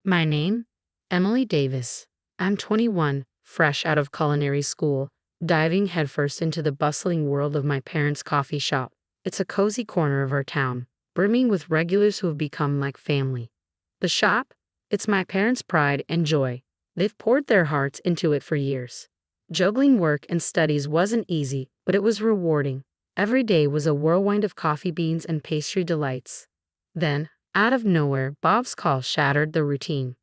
My name? Emily Davis. I'm 21, fresh out of culinary school, diving headfirst into the bustling world of my parents' coffee shop. It's a cozy corner of our town, brimming with regulars who have become like family. The shop? It's my parents' pride and joy. They've poured their hearts into it for years. Juggling work and studies wasn't easy, but it was rewarding. Every day was a whirlwind of coffee beans and pastry delights. Then, out of nowhere, Bob's call shattered the routine.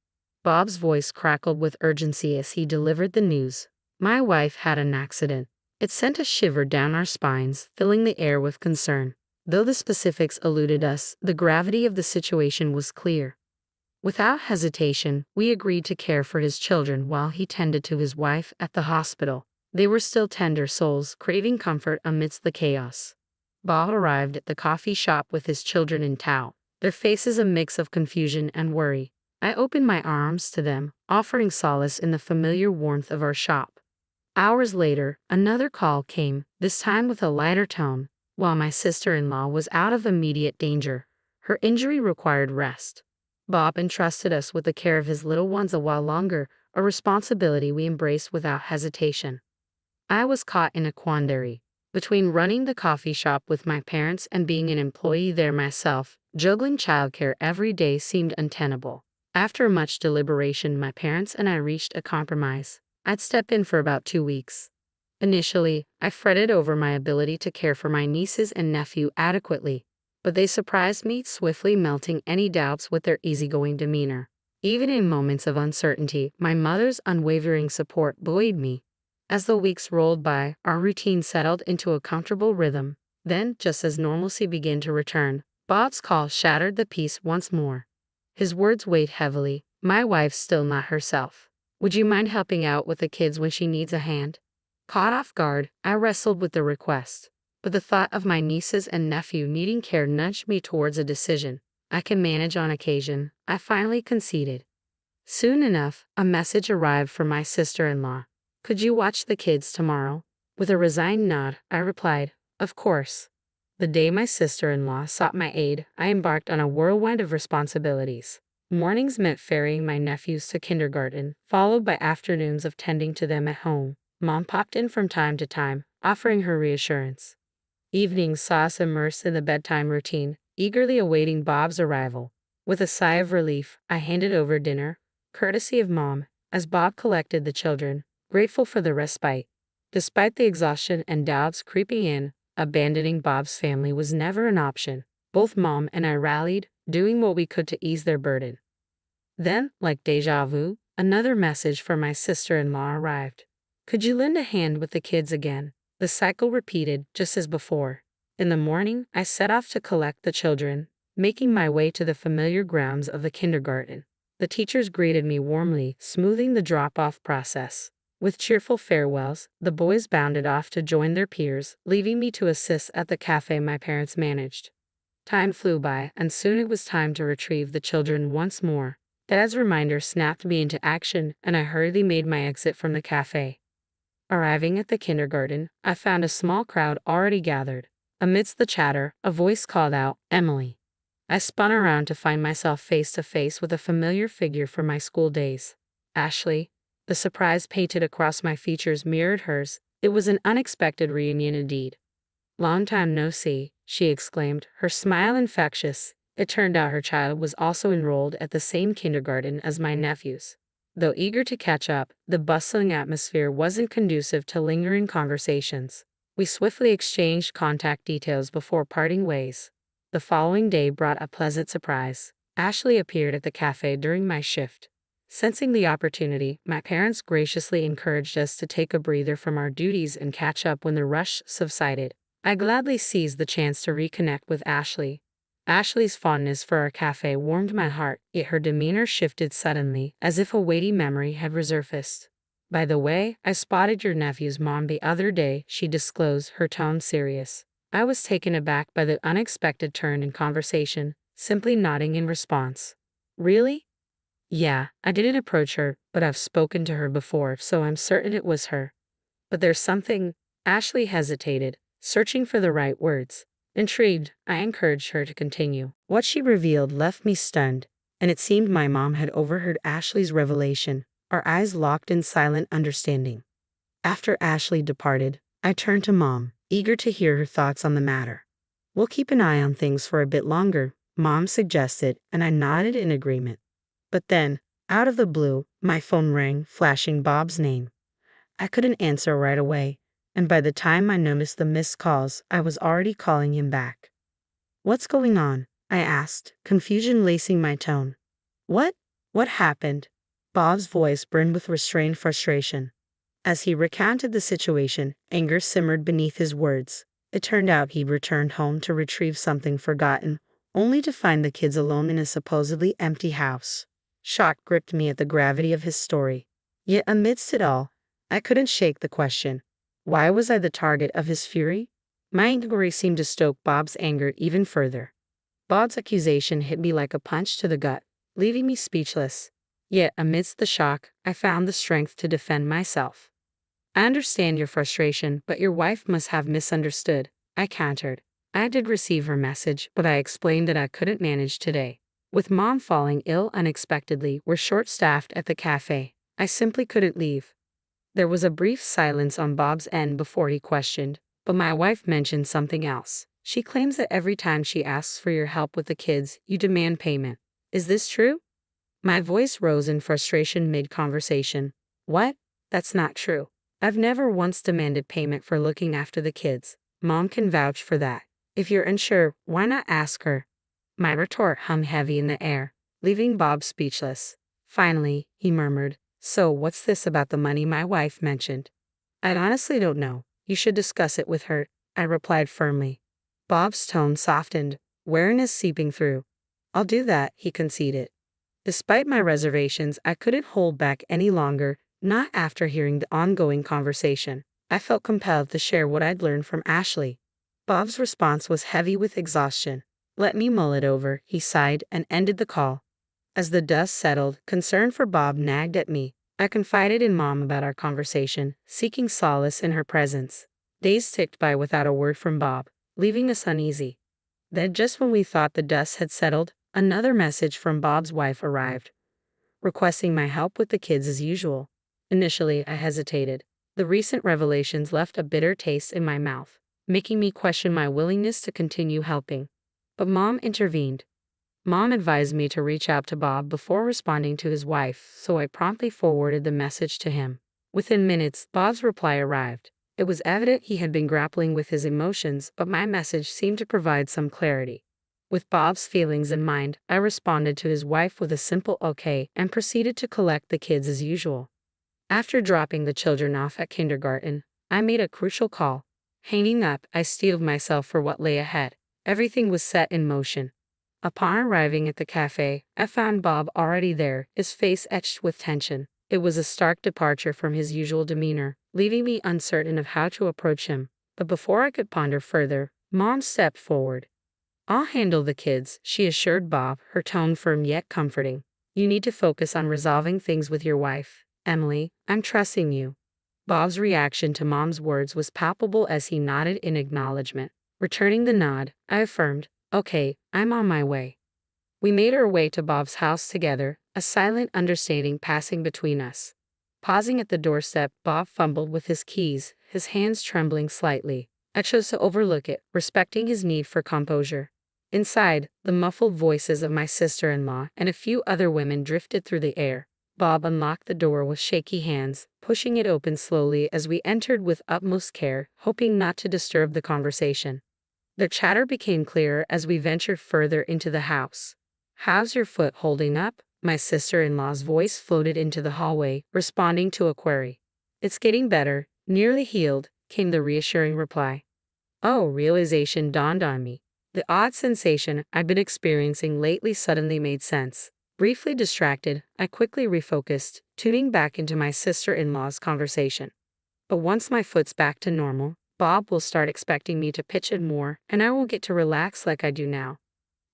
Bob's voice crackled with urgency as he delivered the news. My wife had an accident. It sent a shiver down our spines, filling the air with concern. Though the specifics eluded us, the gravity of the situation was clear. Without hesitation, we agreed to care for his children while he tended to his wife at the hospital. They were still tender souls, craving comfort amidst the chaos. Bob arrived at the coffee shop with his children in tow, their faces a mix of confusion and worry. I opened my arms to them, offering solace in the familiar warmth of our shop. Hours later, another call came, this time with a lighter tone. While my sister-in-law was out of immediate danger, her injury required rest. Bob entrusted us with the care of his little ones a while longer, a responsibility we embraced without hesitation. I was caught in a quandary. Between running the coffee shop with my parents and being an employee there myself, juggling childcare every day seemed untenable. After much deliberation, my parents and I reached a compromise. I'd step in for about 2 weeks. Initially, I fretted over my ability to care for my nieces and nephew adequately, but they surprised me, swiftly melting any doubts with their easygoing demeanor. Even in moments of uncertainty, my mother's unwavering support buoyed me. As the weeks rolled by, our routine settled into a comfortable rhythm. Then, just as normalcy began to return, Bob's call shattered the peace once more. His words weighed heavily. My wife's still not herself. Would you mind helping out with the kids when she needs a hand? Caught off guard, I wrestled with the request, but the thought of my nieces and nephew needing care nudged me towards a decision. I can manage on occasion, I finally conceded. Soon enough, a message arrived from my sister-in-law. Could you watch the kids tomorrow? With a resigned nod, I replied, of course. The day my sister-in-law sought my aid, I embarked on a whirlwind of responsibilities. Mornings meant ferrying my nephews to kindergarten, followed by afternoons of tending to them at home. Mom popped in from time to time, offering her reassurance. Evenings saw us immersed in the bedtime routine, eagerly awaiting Bob's arrival. With a sigh of relief, I handed over dinner, courtesy of Mom, as Bob collected the children, grateful for the respite. Despite the exhaustion and doubts creeping in, abandoning Bob's family was never an option. Both Mom and I rallied, doing what we could to ease their burden. Then, like déjà vu, another message from my sister-in-law arrived. Could you lend a hand with the kids again? The cycle repeated, just as before. In the morning, I set off to collect the children, making my way to the familiar grounds of the kindergarten. The teachers greeted me warmly, smoothing the drop-off process. With cheerful farewells, the boys bounded off to join their peers, leaving me to assist at the cafe my parents managed. Time flew by, and soon it was time to retrieve the children once more. Dad's reminder snapped me into action, and I hurriedly made my exit from the cafe. Arriving at the kindergarten, I found a small crowd already gathered. Amidst the chatter, a voice called out, Emily. I spun around to find myself face to face with a familiar figure from my school days. Ashley. The surprise painted across my features mirrored hers. It was an unexpected reunion indeed. Long time no see, she exclaimed, her smile infectious. It turned out her child was also enrolled at the same kindergarten as my nephews. Though eager to catch up, the bustling atmosphere wasn't conducive to lingering conversations. We swiftly exchanged contact details before parting ways. The following day brought a pleasant surprise. Ashley appeared at the cafe during my shift. Sensing the opportunity, my parents graciously encouraged us to take a breather from our duties and catch up when the rush subsided. I gladly seized the chance to reconnect with Ashley. Ashley's fondness for our cafe warmed my heart, yet her demeanor shifted suddenly, as if a weighty memory had resurfaced. By the way, I spotted your nephew's mom the other day, she disclosed, her tone serious. I was taken aback by the unexpected turn in conversation, simply nodding in response. Really? Yeah, I didn't approach her, but I've spoken to her before, so I'm certain it was her. But there's something. Ashley hesitated, searching for the right words. Intrigued, I encouraged her to continue. What she revealed left me stunned. and it seemed my mom had overheard Ashley's revelation, our eyes locked in silent understanding. After Ashley departed, I turned to Mom, eager to hear her thoughts on the matter. "We'll keep an eye on things for a bit longer," Mom suggested, and I nodded in agreement. But then, out of the blue, my phone rang, flashing Bob's name. I couldn't answer right away, and by the time I noticed the missed calls, I was already calling him back. "What's going on?" I asked, confusion lacing my tone. "What? What happened?" Bob's voice burned with restrained frustration. As he recounted the situation, anger simmered beneath his words. It turned out he'd returned home to retrieve something forgotten, only to find the kids alone in a supposedly empty house. Shock gripped me at the gravity of his story. Yet amidst it all, I couldn't shake the question. Why was I the target of his fury? My inquiry seemed to stoke Bob's anger even further. Bob's accusation hit me like a punch to the gut, leaving me speechless. Yet amidst the shock, I found the strength to defend myself. "I understand your frustration, but your wife must have misunderstood," I countered. "I did receive her message, but I explained that I couldn't manage today. With Mom falling ill unexpectedly, we're short-staffed at the cafe. I simply couldn't leave." There was a brief silence on Bob's end before he questioned, "But my wife mentioned something else. She claims that every time she asks for your help with the kids, you demand payment. Is this true?" My voice rose in frustration mid-conversation. "What? That's not true. I've never once demanded payment for looking after the kids. Mom can vouch for that. If you're unsure, why not ask her?" My retort hung heavy in the air, leaving Bob speechless. Finally, he murmured, "So what's this about the money my wife mentioned?" "I honestly don't know. You should discuss it with her," I replied firmly. Bob's tone softened, wariness seeping through. "I'll do that," he conceded. Despite my reservations, I couldn't hold back any longer, not after hearing the ongoing conversation. I felt compelled to share what I'd learned from Ashley. Bob's response was heavy with exhaustion. "Let me mull it over," he sighed and ended the call. As the dust settled, concern for Bob nagged at me. I confided in Mom about our conversation, seeking solace in her presence. Days ticked by without a word from Bob, leaving us uneasy. Then, just when we thought the dust had settled, another message from Bob's wife arrived, requesting my help with the kids as usual. Initially, I hesitated. The recent revelations left a bitter taste in my mouth, making me question my willingness to continue helping. But Mom intervened. Mom advised me to reach out to Bob before responding to his wife, so I promptly forwarded the message to him. Within minutes, Bob's reply arrived. It was evident he had been grappling with his emotions, but my message seemed to provide some clarity. With Bob's feelings in mind, I responded to his wife with a simple okay and proceeded to collect the kids as usual. After dropping the children off at kindergarten, I made a crucial call. Hanging up, I steeled myself for what lay ahead. Everything was set in motion. Upon arriving at the cafe, I found Bob already there, his face etched with tension. It was a stark departure from his usual demeanor, leaving me uncertain of how to approach him. But before I could ponder further, Mom stepped forward. "I'll handle the kids," she assured Bob, her tone firm yet comforting. "You need to focus on resolving things with your wife. Emily, I'm trusting you." Bob's reaction to Mom's words was palpable as he nodded in acknowledgement. Returning the nod, I affirmed, "Okay, I'm on my way." We made our way to Bob's house together, a silent understanding passing between us. Pausing at the doorstep, Bob fumbled with his keys, his hands trembling slightly. I chose to overlook it, respecting his need for composure. Inside, the muffled voices of my sister-in-law and a few other women drifted through the air. Bob unlocked the door with shaky hands, pushing it open slowly as we entered with utmost care, hoping not to disturb the conversation. Their chatter became clearer as we ventured further into the house. "How's your foot holding up?" My sister-in-law's voice floated into the hallway, responding to a query. "It's getting better, nearly healed," came the reassuring reply. Oh, realization dawned on me. The odd sensation I'd been experiencing lately suddenly made sense. Briefly distracted, I quickly refocused, tuning back into my sister-in-law's conversation. "But once my foot's back to normal, Bob will start expecting me to pitch in more, and I won't get to relax like I do now."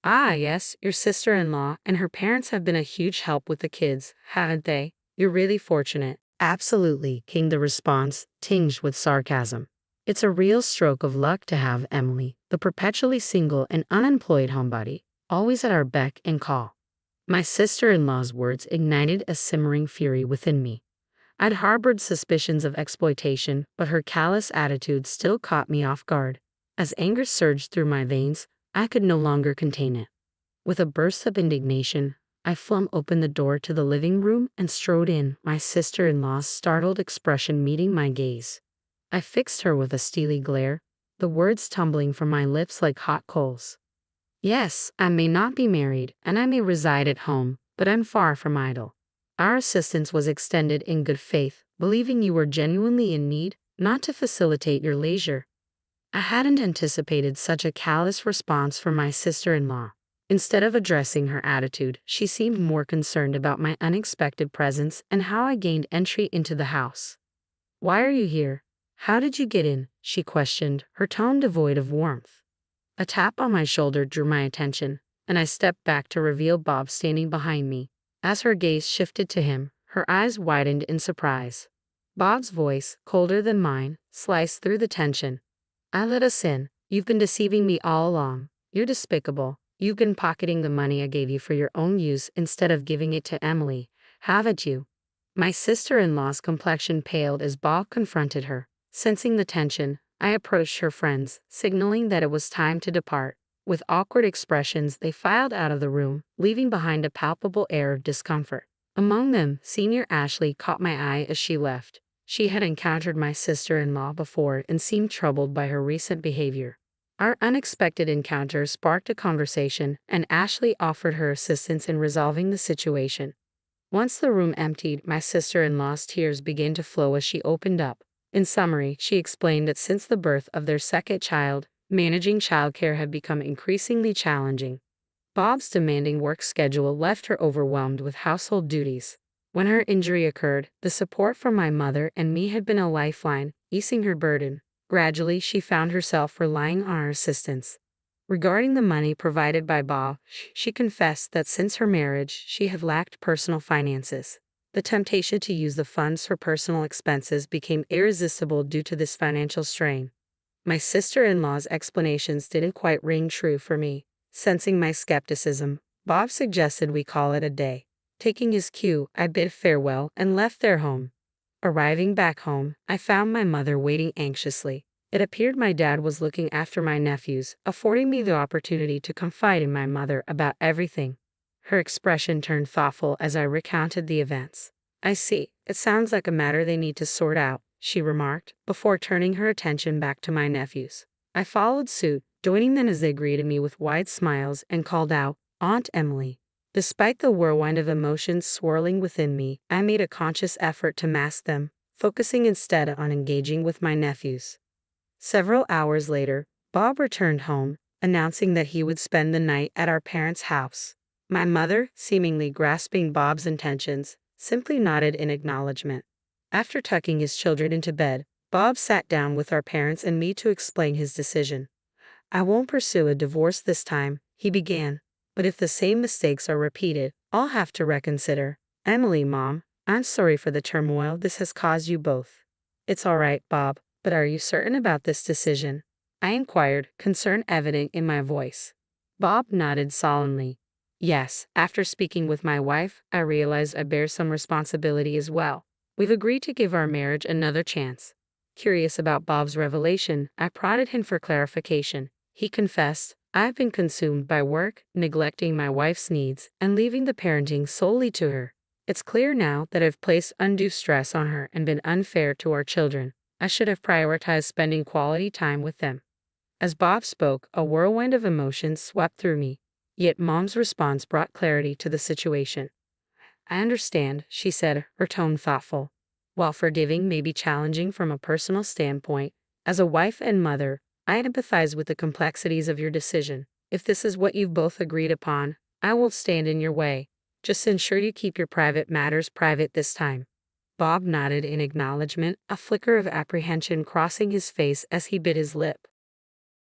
"Ah, yes, your sister-in-law and her parents have been a huge help with the kids, haven't they? You're really fortunate." "Absolutely," came the response, tinged with sarcasm. "It's a real stroke of luck to have Emily, the perpetually single and unemployed homebody, always at our beck and call." My sister-in-law's words ignited a simmering fury within me. I'd harbored suspicions of exploitation, but her callous attitude still caught me off guard. As anger surged through my veins, I could no longer contain it. With a burst of indignation, I flung open the door to the living room and strode in, my sister-in-law's startled expression meeting my gaze. I fixed her with a steely glare, the words tumbling from my lips like hot coals. Yes, I may not be married, and I may reside at home, but I'm far from idle. Our assistance was extended in good faith, believing you were genuinely in need, not to facilitate your leisure. I hadn't anticipated such a callous response from my sister-in-law. Instead of addressing her attitude, she seemed more concerned about my unexpected presence and how I gained entry into the house. "Why are you here? How did you get in?" she questioned, her tone devoid of warmth. A tap on my shoulder drew my attention, and I stepped back to reveal Bob standing behind me. As her gaze shifted to him, her eyes widened in surprise. Bob's voice, colder than mine, sliced through the tension. "I let us in. You've been deceiving me all along. You're despicable. You've been pocketing the money I gave you for your own use instead of giving it to Emily, haven't you?" My sister-in-law's complexion paled as Bob confronted her. Sensing the tension, I approached her friends, signaling that it was time to depart. With awkward expressions, they filed out of the room, leaving behind a palpable air of discomfort. Among them, Senior Ashley caught my eye as she left. She had encountered my sister-in-law before and seemed troubled by her recent behavior. Our unexpected encounter sparked a conversation, and Ashley offered her assistance in resolving the situation. Once the room emptied, my sister-in-law's tears began to flow as she opened up. In summary, she explained that since the birth of their second child, managing childcare had become increasingly challenging. Bob's demanding work schedule left her overwhelmed with household duties. When her injury occurred, the support from my mother and me had been a lifeline, easing her burden. Gradually, she found herself relying on our assistance. Regarding the money provided by Bob, she confessed that since her marriage, she had lacked personal finances. The temptation to use the funds for personal expenses became irresistible due to this financial strain. My sister-in-law's explanations didn't quite ring true for me. Sensing my skepticism, Bob suggested we call it a day. Taking his cue, I bid farewell and left their home. Arriving back home, I found my mother waiting anxiously. It appeared my dad was looking after my nephews, affording me the opportunity to confide in my mother about everything. Her expression turned thoughtful as I recounted the events. "I see. It sounds like a matter they need to sort out," she remarked, before turning her attention back to my nephews. I followed suit, joining them as they greeted me with wide smiles and called out, "Aunt Emily." Despite the whirlwind of emotions swirling within me, I made a conscious effort to mask them, focusing instead on engaging with my nephews. Several hours later, Bob returned home, announcing that he would spend the night at our parents' house. My mother, seemingly grasping Bob's intentions, simply nodded in acknowledgement. After tucking his children into bed, Bob sat down with our parents and me to explain his decision. "I won't pursue a divorce this time," he began, "but if the same mistakes are repeated, I'll have to reconsider. Emily, Mom, I'm sorry for the turmoil this has caused you both." "It's all right, Bob, but are you certain about this decision?" I inquired, concern evident in my voice. Bob nodded solemnly. "Yes, after speaking with my wife, I realize I bear some responsibility as well. We've agreed to give our marriage another chance." Curious about Bob's revelation, I prodded him for clarification. He confessed, "I've been consumed by work, neglecting my wife's needs, and leaving the parenting solely to her. It's clear now that I've placed undue stress on her and been unfair to our children. I should have prioritized spending quality time with them." As Bob spoke, a whirlwind of emotions swept through me. Yet Mom's response brought clarity to the situation. "I understand," she said, her tone thoughtful. "While forgiving may be challenging from a personal standpoint, as a wife and mother, I empathize with the complexities of your decision. If this is what you've both agreed upon, I won't stand in your way. Just ensure you keep your private matters private this time." Bob nodded in acknowledgement, a flicker of apprehension crossing his face as he bit his lip.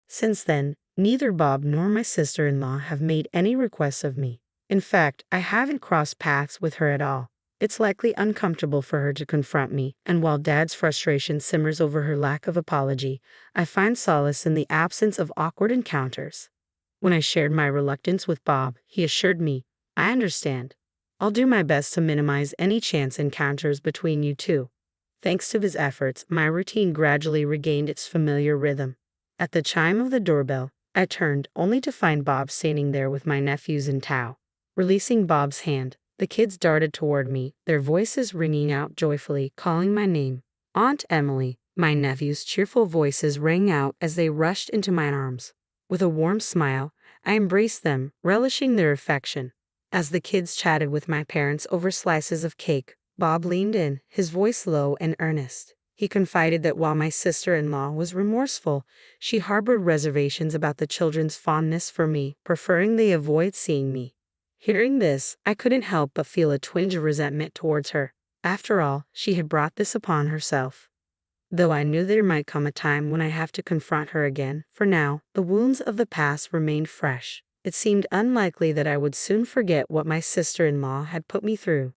Since then, neither Bob nor my sister-in-law have made any requests of me. In fact, I haven't crossed paths with her at all. It's likely uncomfortable for her to confront me, and while Dad's frustration simmers over her lack of apology, I find solace in the absence of awkward encounters. When I shared my reluctance with Bob, he assured me, I understand. I'll do my best to minimize any chance encounters between you two. Thanks to his efforts, my routine gradually regained its familiar rhythm. At the chime of the doorbell, I turned only to find Bob standing there with my nephews in tow. Releasing Bob's hand, the kids darted toward me, their voices ringing out joyfully, calling my name. Aunt Emily, my nephews' cheerful voices rang out as they rushed into my arms. With a warm smile, I embraced them, relishing their affection. As the kids chatted with my parents over slices of cake, Bob leaned in, his voice low and earnest. He confided that while my sister-in-law was remorseful, she harbored reservations about the children's fondness for me, preferring they avoid seeing me. Hearing this, I couldn't help but feel a twinge of resentment towards her. After all, she had brought this upon herself. Though I knew there might come a time when I have to confront her again, for now, the wounds of the past remained fresh. It seemed unlikely that I would soon forget what my sister-in-law had put me through.